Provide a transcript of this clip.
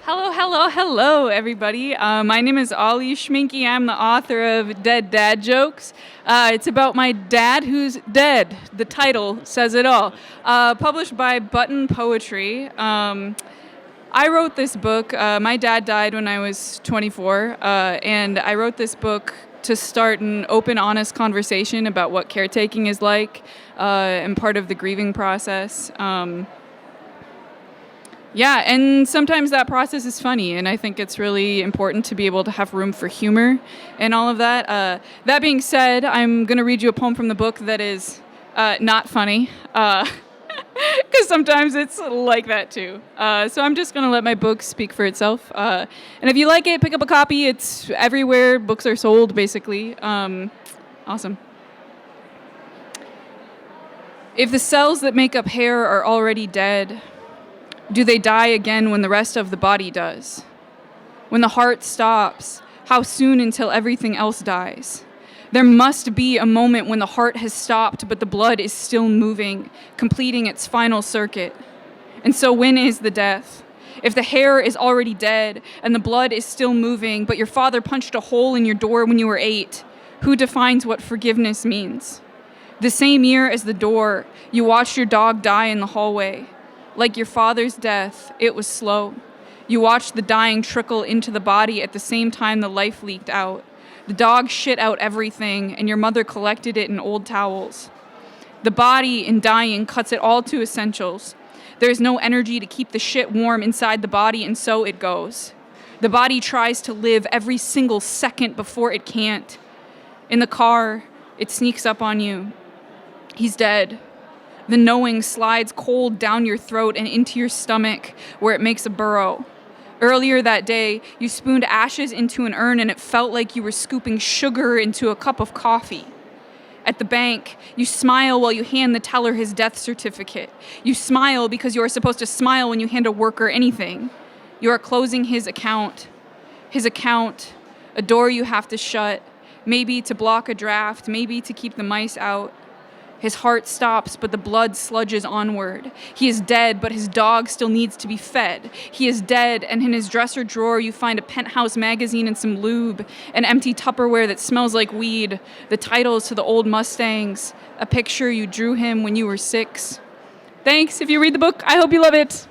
Hello, hello, hello, everybody. My name is Ollie Schminkey. I'm the author of Dead Dad Jokes. It's about my dad who's dead. The title says it all. Published by Button Poetry. I wrote this book. My dad died when I was 24, and I wrote this book to start an open, honest conversation about what caretaking is like and part of the grieving process. Yeah, and sometimes that process is funny, and I think it's really important to be able to have room for humor and all of that. That being said, I'm going to read you a poem from the book that is not funny, because sometimes it's like that too. So I'm just going to let my book speak for itself. And if you like it, pick up a copy. It's everywhere books are sold, basically. Awesome. If the cells that make up hair are already dead, do they die again when the rest of the body does? When the heart stops, how soon until everything else dies? There must be a moment when the heart has stopped, but the blood is still moving, completing its final circuit. And so when is the death? If the hair is already dead and the blood is still moving, but your father punched a hole in your door when you were 8, who defines what forgiveness means? The same year as the door, you watched your dog die in the hallway. Like your father's death, it was slow. You watched the dying trickle into the body at the same time the life leaked out. The dog shit out everything, and your mother collected it in old towels. The body, in dying, cuts it all to essentials. There is no energy to keep the shit warm inside the body, and so it goes. The body tries to live every single second before it can't. In the car, it sneaks up on you. He's dead. The knowing slides cold down your throat and into your stomach, where it makes a burrow. Earlier that day, you spooned ashes into an urn and it felt like you were scooping sugar into a cup of coffee. At the bank, you smile while you hand the teller his death certificate. You smile because you are supposed to smile when you hand a worker anything. You are closing his account. His account, a door you have to shut, maybe to block a draft, maybe to keep the mice out. His heart stops, but the blood sludges onward. He is dead, but his dog still needs to be fed. He is dead, and in his dresser drawer you find a Penthouse magazine and some lube, an empty Tupperware that smells like weed, the titles to the old Mustangs, a picture you drew him when you were 6. Thanks. If you read the book, I hope you love it.